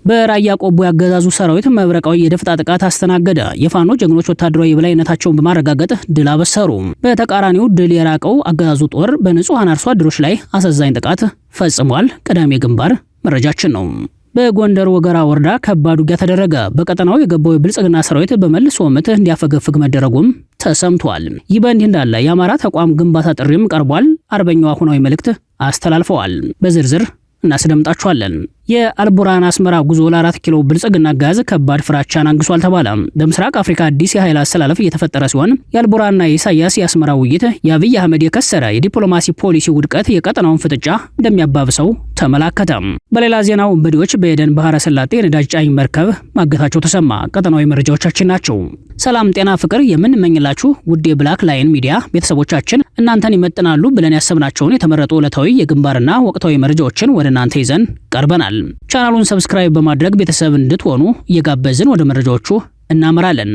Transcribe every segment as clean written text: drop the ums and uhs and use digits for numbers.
በራያ ቆቦ ያገዛዙ ሰራዊት መብረቃዊ የደፈጣ ጥቃት አስተናገደ። የፋኖ ጀግኖች ወታደራዊ የበላይነታቸውን በማረጋገጥ ድል አበሰሩ። በተቃራኒው ድል የራቀው አገዛዙ ጦር በንጹሃን አርሶ አደሮች ላይ አሳዛኝ ጥቃት ፈጽሟል። ቀዳሚ ግንባር መረጃችን ነው። በጎንደር ወገራ ወረዳ ከባድ ውጊያ ተደረገ። በቀጠናው የገባው የብልጽግና ሰራዊት በመልሶ ምት እንዲያፈገፍግ መደረጉም ተሰምቷል። ይህ በእንዲህ እንዳለ የአማራ ተቋም ግንባታ ጥሪም ቀርቧል። አርበኛው አሁናዊ መልእክት አስተላልፈዋል። በዝርዝር እናስደምጣችኋለን። የአልቡራን አስመራ ጉዞ ለ4 ኪሎ ብልጽግና ጋዝ ከባድ ፍራቻን አንግሷል ተባለ። በምስራቅ አፍሪካ አዲስ የኃይል አሰላለፍ እየተፈጠረ ሲሆን የአልቡራንና የኢሳያስ የአስመራ ውይይት የአብይ አህመድ የከሰረ የዲፕሎማሲ ፖሊሲ ውድቀት የቀጠናውን ፍጥጫ እንደሚያባብሰው ተመላከተ። በሌላ ዜና ወንበዴዎች በኤደን ባህረ ሰላጤ የነዳጅ ጫኝ መርከብ ማገታቸው ተሰማ። ቀጠናዊ መረጃዎቻችን ናቸው። ሰላም ጤና ፍቅር የምንመኝላችሁ ውድ የብላክ ላይን ሚዲያ ቤተሰቦቻችን እናንተን ይመጥናሉ ብለን ያሰብናቸውን የተመረጡ ዕለታዊ የግንባርና ወቅታዊ መረጃዎችን ወደ እናንተ ይዘን ቀርበናል። ቻናሉን ሰብስክራይብ በማድረግ ቤተሰብ እንድትሆኑ እየጋበዝን ወደ መረጃዎቹ እናመራለን።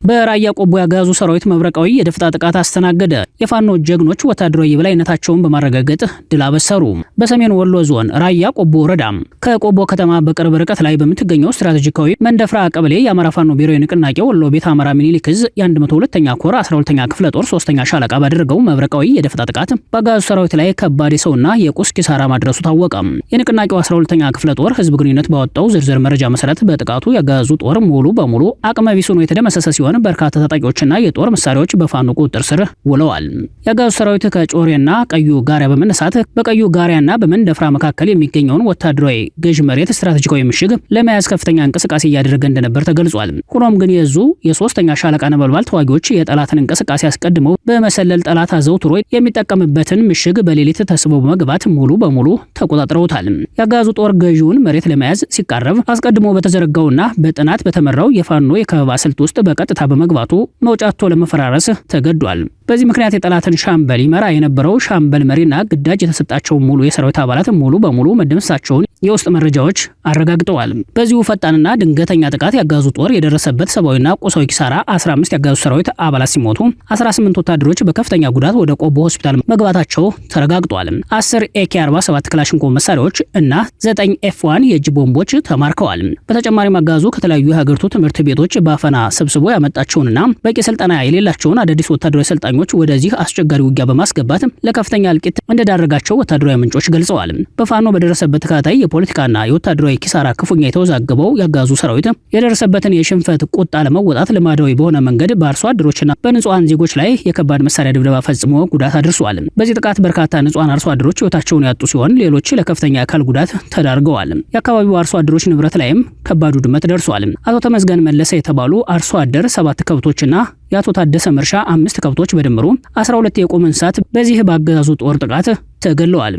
በራያ ቆቦ ያገዛዙ ሰራዊት መብረቃዊ የደፈጣ ጥቃት አስተናገደ። የፋኖ ጀግኖች ወታደራዊ የበላይነታቸውን በማረጋገጥ ድል አበሰሩ። በሰሜን ወሎ ዞን ራያ ቆቦ ወረዳ ከቆቦ ከተማ በቅርብ ርቀት ላይ በምትገኘው ስትራቴጂካዊ መንደፍራ ቀበሌ የአማራ ፋኖ ብሔራዊ ንቅናቄ ወሎ ቤት አማራ ሚኒሊክ ዕዝ የ102ኛ ኮር 12ኛ ክፍለ ጦር 3ኛ ሻለቃ ባደረገው መብረቃዊ የደፈጣ ጥቃት በአገዛዙ ሰራዊት ላይ ከባድ የሰውና የቁስ ኪሳራ ማድረሱ ታወቀ። የንቅናቄው 12ኛ ክፍለ ጦር ህዝብ ግንኙነት ባወጣው ዝርዝር መረጃ መሰረት በጥቃቱ የአገዛዙ ጦር ሙሉ በሙሉ አቅመ ቢስ ሆኖ የተደመሰሰ ሲሆን በርካታ ታጣቂዎችና የጦር መሳሪያዎች በፋኖ ቁጥጥር ስር ውለዋል። የአገዛዙ ሰራዊት ከጮሬና ቀዩ ጋሪያ በመነሳት በቀዩ ጋሪያና በመንደፍራ መካከል የሚገኘውን ወታደራዊ ገዥ መሬት ስትራቴጂካዊ ምሽግ ለመያዝ ከፍተኛ እንቅስቃሴ እያደረገ እንደነበር ተገልጿል። ሆኖም ግን የዙ የ3ኛ ሻለቃ ነበልባል ተዋጊዎች የጠላትን እንቅስቃሴ አስቀድመው በመሰለል ጠላት አዘውትሮ የሚጠቀምበትን ምሽግ በሌሊት ተስበው በመግባት ሙሉ በሙሉ ተቆጣጥረውታል። የአገዛዙ ጦር ገዢውን መሬት ለመያዝ ሲቃረብ አስቀድሞ በተዘረጋውና በጥናት በተመራው የፋኖ የከበባ ስልት ውስጥ በቀጥታ በመግባቱ መውጫቶ ለመፈራረስ ተገዷል። በዚህ ምክንያት የጠላትን ሻምበል ይመራ የነበረው ሻምበል መሪና ግዳጅ የተሰጣቸው ሙሉ የሰራዊት አባላት ሙሉ በሙሉ መደምሰሳቸውን የውስጥ መረጃዎች አረጋግጠዋል። በዚሁ ፈጣንና ድንገተኛ ጥቃት ያገዛዙ ጦር የደረሰበት ሰብአዊና ቁሳዊ ኪሳራ 15 ያገዛዙ ሰራዊት አባላት ሲሞቱ 18 ወታደሮች በከፍተኛ ጉዳት ወደ ቆቦ ሆስፒታል መግባታቸው ተረጋግጧል። 10 AK-47 ክላሽንኮቭ መሳሪያዎች እና 9 F1 የእጅ ቦምቦች ተማርከዋል። በተጨማሪም አገዛዙ ከተለያዩ የሀገሪቱ ትምህርት ቤቶች በአፈና ሰብስቦ ያመጣቸውንና በቂ ስልጠና የሌላቸውን አዳዲስ ወታደራዊ ሰልጣኞች ወደዚህ አስቸጋሪ ውጊያ በማስገባት ለከፍተኛ እልቂት እንደዳረጋቸው ወታደራዊ ምንጮች ገልጸዋል። በፋኖ በደረሰበት ተከታታይ የፖለቲካና የወታደራዊ ኪሳራ ክፉኛ የተወዛገበው ያገዛዙ ሰራዊት የደረሰበትን የሽንፈት ቁጣ ለመወጣት ልማዳዊ በሆነ መንገድ በአርሶ አደሮችና በንጹሃን ዜጎች ላይ የከባድ መሳሪያ ድብደባ ፈጽሞ ጉዳት አድርሷል። በዚህ ጥቃት በርካታ ንጹሃን አርሶ አደሮች ህይወታቸውን ያጡ ሲሆን ሌሎች ለከፍተኛ አካል ጉዳት ተዳርገዋል። የአካባቢው አርሶ አደሮች ንብረት ላይም ከባድ ውድመት ደርሷል። አቶ ተመስገን መለሰ የተባሉ አርሶ አደር 7 ከብቶችና የአቶ ታደሰ መርሻ 5 ከብቶች በድምሩ 12 የቁም እንስሳት በዚህ በአገዛዙ ጦር ጥቃት ተገለዋል።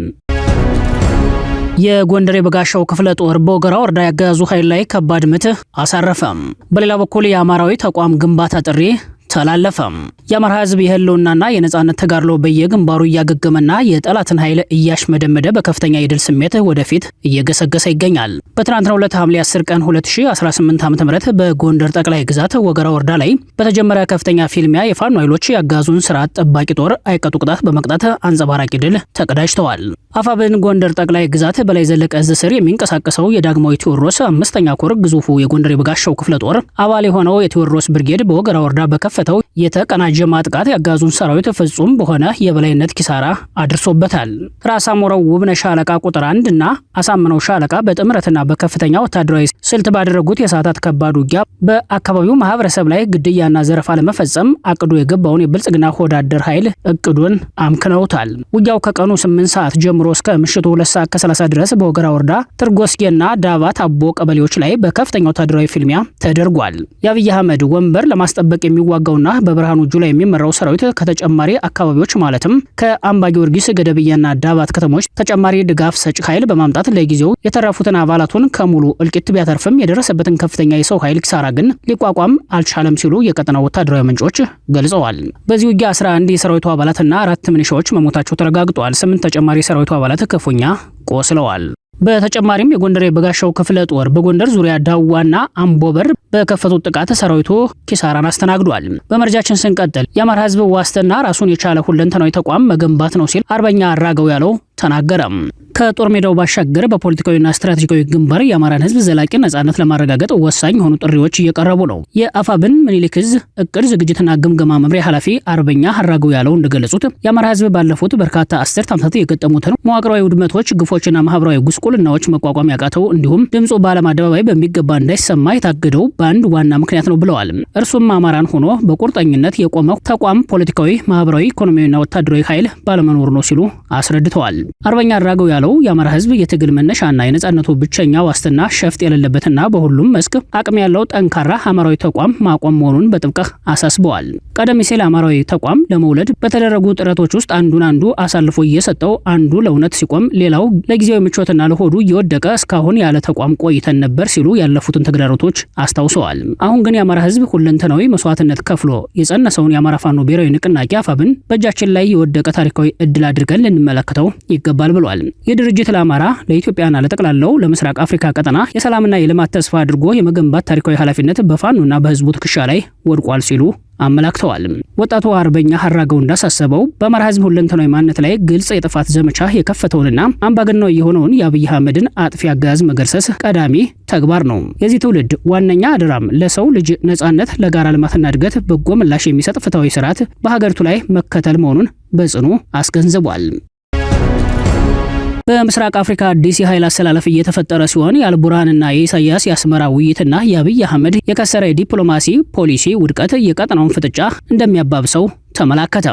የጎንደር የበጋሻው ክፍለ ጦር በወገራ ወረዳ ያገዛዙ ኃይል ላይ ከባድ ምት አሳረፈም። በሌላ በኩል የአማራዊ ተቋም ግንባታ ጥሪ ተላለፈም። የአማራ ህዝብ የህልውናና የነጻነት ተጋድሎ በየግንባሩ እያገገመና የጠላትን ኃይል እያሽመደመደ በከፍተኛ የድል ስሜት ወደፊት እየገሰገሰ ይገኛል። በትናንትናው ዕለት ሐምሌ 10 ቀን 2018 ዓ.ም በጎንደር ጠቅላይ ግዛት ወገራ ወረዳ ላይ በተጀመረ ከፍተኛ ፊልሚያ የፋኖ ኃይሎች ያጋዙን ስርዓት ጠባቂ ጦር አይቀጡ ቅጣት በመቅጣት አንጸባራቂ ድል ተቀዳጅተዋል። አፋብን ጎንደር ጠቅላይ ግዛት በላይ ዘለቀ ዕዝ ስር የሚንቀሳቀሰው የዳግማዊ ቴዎድሮስ 5ኛ ኮር ግዙፉ የጎንደር የበጋሻው ክፍለ ጦር አባል የሆነው የቴዎድሮስ ብርጌድ በወገራ ወረዳ በከፈተው የተቀናጀ ማጥቃት ያጋዙን ሰራዊት ፍጹም በሆነ የበላይነት ኪሳራ አድርሶበታል። ራስ አሞራው ውብነህ ሻለቃ ቁጥር 1 እና አሳምነው ሻለቃ በጥምረትና በከፍተኛ ወታደራዊ ስልት ባደረጉት የሰዓታት ከባድ ውጊያ በአካባቢው ማህበረሰብ ላይ ግድያና ዘረፋ ለመፈጸም አቅዶ የገባውን የብልጽግና ሆዳደር ኃይል እቅዱን አምክነውታል። ውጊያው ከቀኑ 8 ሰዓት ጀምሮ እስከ ምሽቱ 2 ሰዓት ከ30 ድረስ በወገራ ወረዳ ትርጎስጌና ዳባት አቦ ቀበሌዎች ላይ በከፍተኛ ወታደራዊ ፊልሚያ ተደርጓል። የአብይ አህመድ ወንበር ለማስጠበቅ የሚዋጋውና በብርሃኑ ጁላ የሚመራው ሰራዊት ከተጨማሪ አካባቢዎች ማለትም ከአምባ ጊዮርጊስ፣ ገደብያና ዳባት ከተሞች ተጨማሪ ድጋፍ ሰጪ ኃይል በማምጣት ለጊዜው የተረፉትን አባላቱን ከሙሉ እልቂት ቢያተርፍም የደረሰበትን ከፍተኛ የሰው ኃይል ኪሳራ ግን ሊቋቋም አልቻለም ሲሉ የቀጠናው ወታደራዊ ምንጮች ገልጸዋል። በዚህ ውጊያ 11 የሰራዊቱ አባላትና 4 ሚሊሻዎች መሞታቸው ተረጋግጧል። 8 ተጨማሪ የሰራዊቱ አባላት ክፉኛ ቆስለዋል። በተጨማሪም የጎንደር የበጋሻው ክፍለ ጦር በጎንደር ዙሪያ ዳዋና አምቦበር በከፈቱት ጥቃት ሰራዊቱ ኪሳራን አስተናግዷል። በመረጃችን ስንቀጥል የአማራ ህዝብ ዋስትና ራሱን የቻለ ሁለንተናዊ ተቋም መገንባት ነው ሲል አርበኛ አራገው ያለው ተናገረም። ከጦር ሜዳው ባሻገር በፖለቲካዊና ስትራቴጂካዊ ግንባር የአማራን ህዝብ ዘላቂ ነጻነት ለማረጋገጥ ወሳኝ የሆኑ ጥሪዎች እየቀረቡ ነው። የአፋብን ምኒልክ ዕዝ እቅድ ዝግጅትና ግምገማ መምሪያ ኃላፊ አርበኛ ሀራገው ያለው እንደገለጹት የአማራ ህዝብ ባለፉት በርካታ አስርት ዓመታት የገጠሙትን መዋቅራዊ ውድመቶች፣ ግፎችና ማህበራዊ ጉስቁልናዎች መቋቋም ያቃተው እንዲሁም ድምፁ በዓለም አደባባይ በሚገባ እንዳይሰማ የታገደው በአንድ ዋና ምክንያት ነው ብለዋል። እርሱም አማራን ሆኖ በቁርጠኝነት የቆመው ተቋም ፖለቲካዊ፣ ማህበራዊ፣ ኢኮኖሚያዊና ወታደራዊ ኃይል ባለመኖር ነው ሲሉ አስረድተዋል። አርበኛ ሀራገው ያለው የአማራ ህዝብ የትግል መነሻና የነጻነቱ ብቸኛ ዋስትና ሸፍጥ የሌለበትና በሁሉም መስክ አቅም ያለው ጠንካራ አማራዊ ተቋም ማቆም መሆኑን በጥብቅ አሳስበዋል። ቀደም ሲል አማራዊ ተቋም ለመውለድ በተደረጉ ጥረቶች ውስጥ አንዱ አሳልፎ እየሰጠው አንዱ ለእውነት ሲቆም ሌላው ለጊዜያዊ ምቾትና ለሆዱ እየወደቀ እስካሁን ያለ ተቋም ቆይተን ነበር ሲሉ ያለፉትን ተግዳሮቶች አስታውሰዋል። አሁን ግን የአማራ ህዝብ ሁለንተናዊ መስዋዕትነት ከፍሎ የጸነሰውን የአማራ ፋኖ ብሔራዊ ንቅናቄ አፋብን በእጃችን ላይ የወደቀ ታሪካዊ እድል አድርገን ልንመለከተው ይገባል ብሏል። ድርጅት ለአማራ ለኢትዮጵያና ለጠቅላላው ለምስራቅ አፍሪካ ቀጠና የሰላምና የልማት ተስፋ አድርጎ የመገንባት ታሪካዊ ኃላፊነት በፋኖና በህዝቡ ትከሻ ላይ ወድቋል ሲሉ አመላክተዋል። ወጣቱ አርበኛ ሀራገው እንዳሳሰበው በአማራ ህዝብ ሁለንተናዊ ማንነት ላይ ግልጽ የጥፋት ዘመቻ የከፈተውንና አምባገነናዊ የሆነውን የአብይ አህመድን አጥፊ አገዛዝ መገርሰስ ቀዳሚ ተግባር ነው። የዚህ ትውልድ ዋነኛ አደራም ለሰው ልጅ ነጻነት፣ ለጋራ ልማትና እድገት በጎ ምላሽ የሚሰጥ ፍትሃዊ ስርዓት በሀገሪቱ ላይ መከተል መሆኑን በጽኑ አስገንዝቧል። በምስራቅ አፍሪካ አዲስ የኃይል አሰላለፍ እየተፈጠረ ሲሆን የአልቡርሃንና የኢሳያስ የአስመራ ውይይትና የአብይ አህመድ የከሰረ የዲፕሎማሲ ፖሊሲ ውድቀት የቀጠናውን ፍጥጫ እንደሚያባብሰው ተመላከተ።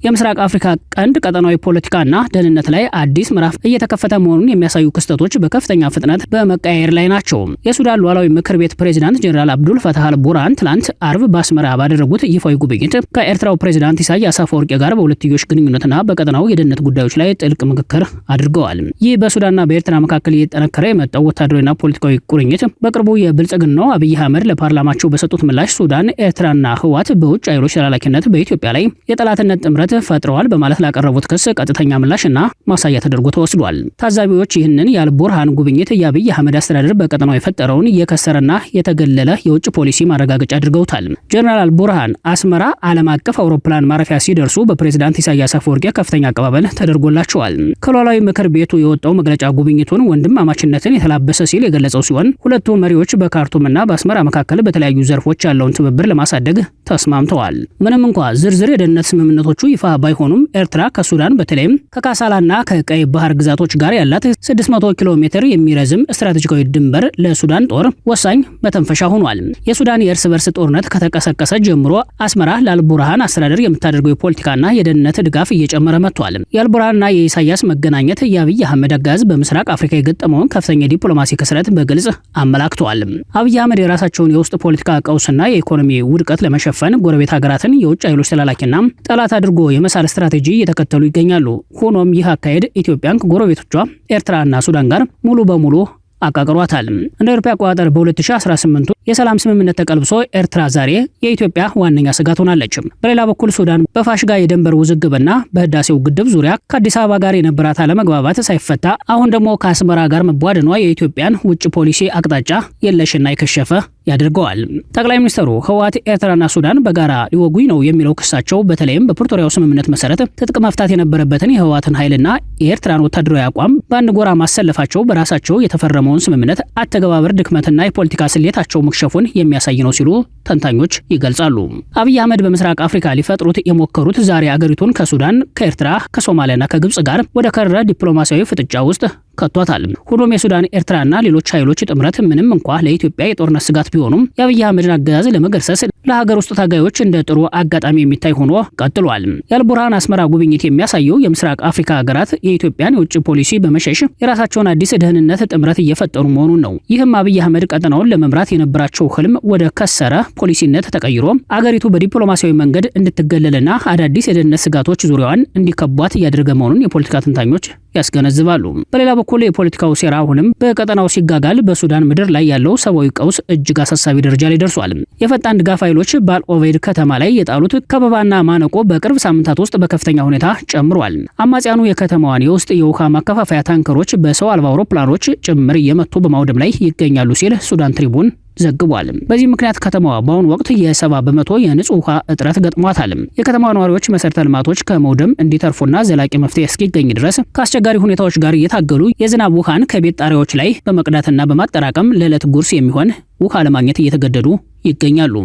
የምስራቅ አፍሪካ ቀንድ ቀጠናዊ ፖለቲካና ደህንነት ላይ አዲስ ምዕራፍ እየተከፈተ መሆኑን የሚያሳዩ ክስተቶች በከፍተኛ ፍጥነት በመቀያየር ላይ ናቸው። የሱዳን ሉዓላዊ ምክር ቤት ፕሬዝዳንት ጀነራል አብዱል ፈታህ አልቡርሃን ትላንት አርብ በአስመራ ባደረጉት ይፋዊ ጉብኝት ከኤርትራው ፕሬዝዳንት ኢሳያስ አፈወርቂ ጋር በሁለትዮሽ ግንኙነትና በቀጠናው የደህንነት ጉዳዮች ላይ ጥልቅ ምክክር አድርገዋል። ይህ በሱዳንና በኤርትራ መካከል እየተጠነከረ የመጣው ወታደራዊና ፖለቲካዊ ቁርኝት በቅርቡ የብልጽግናው አብይ አህመድ ለፓርላማቸው በሰጡት ምላሽ ሱዳን፣ ኤርትራና ህወሓት በውጭ ኃይሎች ተላላኪነት በኢትዮጵያ ላይ የጠላትነት ጥምረት ፈጥረዋል በማለት ላቀረቡት ክስ ቀጥተኛ ምላሽና ማሳያ ተደርጎ ተወስዷል። ታዛቢዎች ይህንን የአልቡርሃን ጉብኝት የአብይ አህመድ አስተዳደር በቀጠናው የፈጠረውን የከሰረና የተገለለ የውጭ ፖሊሲ ማረጋገጫ አድርገውታል። ጀነራል አልቡርሃን አስመራ ዓለም አቀፍ አውሮፕላን ማረፊያ ሲደርሱ በፕሬዝዳንት ኢሳያስ አፈወርቂ ከፍተኛ አቀባበል ተደርጎላቸዋል። ከሉዓላዊ ምክር ቤቱ የወጣው መግለጫ ጉብኝቱን ወንድማማችነትን የተላበሰ ሲል የገለጸው ሲሆን ሁለቱ መሪዎች በካርቱምና በአስመራ መካከል በተለያዩ ዘርፎች ያለውን ትብብር ለማሳደግ ተስማምተዋል። ምንም እንኳ ዝርዝር የደህንነት ስምምነቶቹ ይፋ ባይሆኑም ኤርትራ ከሱዳን በተለይም ከካሳላና ከቀይ ባህር ግዛቶች ጋር ያላት 600 ኪሎ ሜትር የሚረዝም ስትራቴጂካዊ ድንበር ለሱዳን ጦር ወሳኝ መተንፈሻ ሆኗል። የሱዳን የእርስ በርስ ጦርነት ከተቀሰቀሰ ጀምሮ አስመራ ለአልቡርሃን አስተዳደር የምታደርገው የፖለቲካና የደህንነት ድጋፍ እየጨመረ መጥቷል። የአልቡርሃንና የኢሳያስ መገናኘት የአብይ አህመድ አገዛዝ በምስራቅ አፍሪካ የገጠመውን ከፍተኛ ዲፕሎማሲ ክስረት በግልጽ አመላክተዋል። አብይ አህመድ የራሳቸውን የውስጥ ፖለቲካ ቀውስና የኢኮኖሚ ውድቀት ለመሸፈን ጎረቤት ሀገራትን የውጭ ኃይሎች ተላላኪና ጠላት አድርጎ የመሳል ስትራቴጂ እየተከተሉ ይገኛሉ። ሆኖም ይህ አካሄድ ኢትዮጵያን ከጎረቤቶቿ ኤርትራና ሱዳን ጋር ሙሉ በሙሉ አቃቅሯታል። እንደ አውሮፓ አቆጣጠር በ2018 የሰላም ስምምነት ተቀልብሶ ኤርትራ ዛሬ የኢትዮጵያ ዋነኛ ስጋት ሆናለች። በሌላ በኩል ሱዳን በፋሽጋ የድንበር ውዝግብና በህዳሴው ግድብ ዙሪያ ከአዲስ አበባ ጋር የነበራት አለመግባባት ሳይፈታ አሁን ደግሞ ከአስመራ ጋር መቧደኗ የኢትዮጵያን ውጭ ፖሊሲ አቅጣጫ የለሽና የከሸፈ ያደርገዋል። ጠቅላይ ሚኒስትሩ ህወሓት ኤርትራና ሱዳን በጋራ ሊወጉኝ ነው የሚለው ክሳቸው በተለይም በፕሪቶሪያው ስምምነት መሰረት ትጥቅ መፍታት የነበረበትን የህወሓትን ኃይልና የኤርትራን ወታደራዊ አቋም በአንድ ጎራ ማሰለፋቸው በራሳቸው የተፈረመውን ስምምነት አተገባበር ድክመትና የፖለቲካ ስሌታቸው መክሸፉን የሚያሳይ ነው ሲሉ ተንታኞች ይገልጻሉ። አብይ አህመድ በምስራቅ አፍሪካ ሊፈጥሩት የሞከሩት ዛሬ አገሪቱን ከሱዳን፣ ከኤርትራ፣ ከሶማሊያና ከግብጽ ጋር ወደ ከረረ ዲፕሎማሲያዊ ፍጥጫ ውስጥ ከቷታል። ሆኖም የሱዳን፣ ኤርትራና ሌሎች ኃይሎች ጥምረት ምንም እንኳ ለኢትዮጵያ የጦርነት ስጋት ቢሆኑም የአብይ አህመድን አገዛዝ ለመገርሰስ ለሀገር ውስጥ ታጋዮች እንደ ጥሩ አጋጣሚ የሚታይ ሆኖ ቀጥሏል። የአልቡርሃን አስመራ ጉብኝት የሚያሳየው የምስራቅ አፍሪካ ሀገራት የኢትዮጵያን የውጭ ፖሊሲ በመሸሽ የራሳቸውን አዲስ ደህንነት ጥምረት እየፈጠሩ መሆኑን ነው። ይህም አብይ አህመድ ቀጠናውን ለመምራት የነበራቸው ህልም ወደ ከሰረ ፖሊሲነት ተቀይሮ አገሪቱ በዲፕሎማሲያዊ መንገድ እንድትገለልና አዳዲስ የደህንነት ስጋቶች ዙሪያዋን እንዲከቧት እያደረገ መሆኑን የፖለቲካ ተንታኞች ያስገነዝባሉ። በሌላ በኩል የፖለቲካው ሴራ አሁንም በቀጠናው ሲጋጋል በሱዳን ምድር ላይ ያለው ሰብአዊ ቀውስ እጅግ አሳሳቢ ደረጃ ላይ ደርሷል። የፈጣን ድጋፍ ኃይሎች በአልኦቬድ ከተማ ላይ የጣሉት ከበባና ማነቆ በቅርብ ሳምንታት ውስጥ በከፍተኛ ሁኔታ ጨምሯል። አማጽያኑ የከተማዋን የውስጥ የውሃ ማከፋፈያ ታንከሮች በሰው አልባ አውሮፕላኖች ጭምር እየመቱ በማውደም ላይ ይገኛሉ ሲል ሱዳን ትሪቡን ዘግቧል። በዚህ ምክንያት ከተማዋ በአሁኑ ወቅት የ70 በመቶ የንጹህ ውሃ እጥረት ገጥሟታል። የከተማዋ ነዋሪዎች መሰረተ ልማቶች ከመውደም እንዲተርፉና ዘላቂ መፍትሄ እስኪገኝ ድረስ ከአስቸጋሪ ሁኔታዎች ጋር እየታገሉ የዝናብ ውሃን ከቤት ጣሪያዎች ላይ በመቅዳትና በማጠራቀም ለዕለት ጉርስ የሚሆን ውሃ ለማግኘት እየተገደዱ ይገኛሉ።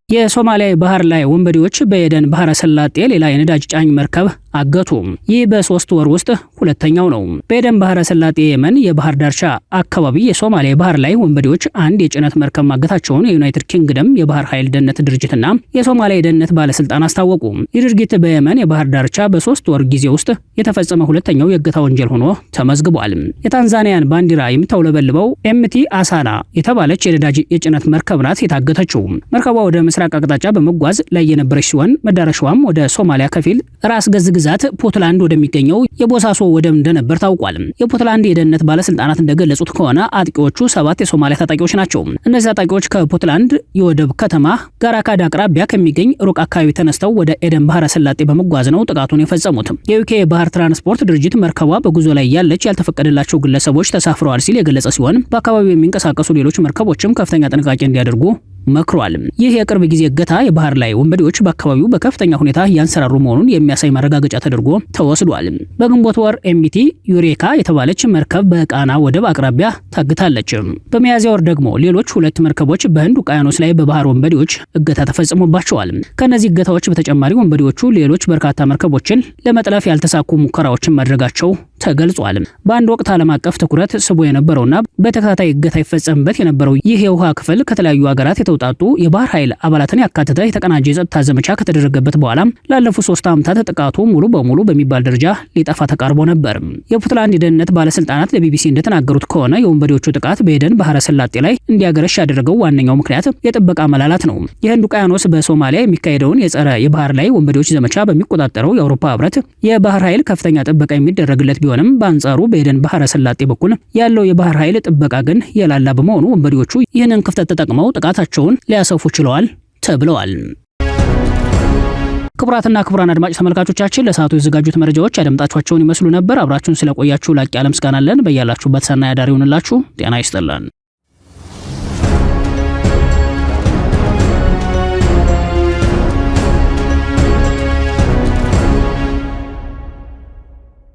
የሶማሊያ ባህር ላይ ወንበዴዎች በኤደን ባህረ ሰላጤ ሌላ የነዳጅ ጫኝ መርከብ አገቱ። ይህ በ3 ወር ውስጥ ሁለተኛው ነው። በኤደን ባህረ ሰላጤ የመን የባህር ዳርቻ አካባቢ የሶማሊያ ባህር ላይ ወንበዴዎች አንድ የጭነት መርከብ ማገታቸውን የዩናይትድ ኪንግደም የባህር ኃይል ደህንነት ድርጅትና የሶማሊያ የደህንነት ባለስልጣን አስታወቁ። ይህ ድርጊት በየመን የባህር ዳርቻ በ3 ወር ጊዜ ውስጥ የተፈጸመ ሁለተኛው የእገታ ወንጀል ሆኖ ተመዝግቧል። የታንዛኒያን ባንዲራ የምታውለበልበው ኤምቲ አሳና የተባለች የነዳጅ የጭነት መርከብ ናት የታገተችው። መርከቧ ወደ ምስራቅ አቅጣጫ በመጓዝ ላይ የነበረች ሲሆን መዳረሻዋም ወደ ሶማሊያ ከፊል ራስ ገዝ ግዛት ፑንትላንድ ወደሚገኘው የቦሳሶ ወደብ እንደነበር ታውቋል። የፑንትላንድ የደህንነት ባለስልጣናት እንደገለጹት ከሆነ አጥቂዎቹ 7 የሶማሊያ ታጣቂዎች ናቸው። እነዚህ ታጣቂዎች ከፑንትላንድ የወደብ ከተማ ጋራካድ አቅራቢያ ከሚገኝ ሩቅ አካባቢ ተነስተው ወደ ኤደን ባህረ ሰላጤ በመጓዝ ነው ጥቃቱን የፈጸሙት። የዩኬ ባህር ትራንስፖርት ድርጅት መርከቧ በጉዞ ላይ ያለች ያልተፈቀደላቸው ግለሰቦች ተሳፍረዋል ሲል የገለጸ ሲሆን በአካባቢው የሚንቀሳቀሱ ሌሎች መርከቦችም ከፍተኛ ጥንቃቄ እንዲያደርጉ መክሯል። ይህ የቅርብ ጊዜ እገታ የባህር ላይ ወንበዴዎች በአካባቢው በከፍተኛ ሁኔታ ያንሰራሩ መሆኑን የሚያሳይ ማረጋገጫ ተደርጎ ተወስዷል። በግንቦት ወር ኤምቲ ዩሬካ የተባለች መርከብ በቃና ወደብ አቅራቢያ ታግታለች። በሚያዝያ ወር ደግሞ ሌሎች 2 መርከቦች በህንድ ውቅያኖስ ላይ በባህር ወንበዴዎች እገታ ተፈጽሞባቸዋል። ከነዚህ እገታዎች በተጨማሪ ወንበዴዎቹ ሌሎች በርካታ መርከቦችን ለመጥለፍ ያልተሳኩ ሙከራዎችን ማድረጋቸው ተገልጿል። በአንድ ወቅት ዓለም አቀፍ ትኩረት ስቦ የነበረውና በተከታታይ እገታ ይፈጸምበት የነበረው ይህ የውሃ ክፍል ከተለያዩ ሀገራት የተውጣጡ የባህር ኃይል አባላትን ያካተተ የተቀናጀ የጸጥታ ዘመቻ ከተደረገበት በኋላ ላለፉት 3 ዓመታት ጥቃቱ ሙሉ በሙሉ በሚባል ደረጃ ሊጠፋ ተቃርቦ ነበር። የፑንትላንድ የደህንነት ባለስልጣናት ለቢቢሲ እንደተናገሩት ከሆነ የወንበዴዎቹ ጥቃት በኤደን ባህረ ሰላጤ ላይ እንዲያገረሽ ያደረገው ዋነኛው ምክንያት የጥበቃ መላላት ነው። የህንድ ውቅያኖስ በሶማሊያ የሚካሄደውን የጸረ የባህር ላይ ወንበዴዎች ዘመቻ በሚቆጣጠረው የአውሮፓ ህብረት የባህር ኃይል ከፍተኛ ጥበቃ የሚደረግለት ቢሆንም በአንጻሩ በኤደን ባህረ ሰላጤ በኩል ያለው የባህር ኃይል ጥበቃ ግን የላላ በመሆኑ ወንበዴዎቹ ይህንን ክፍተት ተጠቅመው ጥቃታቸውን ሊያሰፉ ችለዋል ተብለዋል። ክቡራትና ክቡራን አድማጭ ተመልካቾቻችን ለሰዓቱ የተዘጋጁት መረጃዎች ያደምጣችኋቸውን ይመስሉ ነበር። አብራችሁን ስለቆያችሁ ላቅ ያለ ምስጋና አለን። በያላችሁበት ሰናይ አዳር ይሁንላችሁ። ጤና ይስጥልን።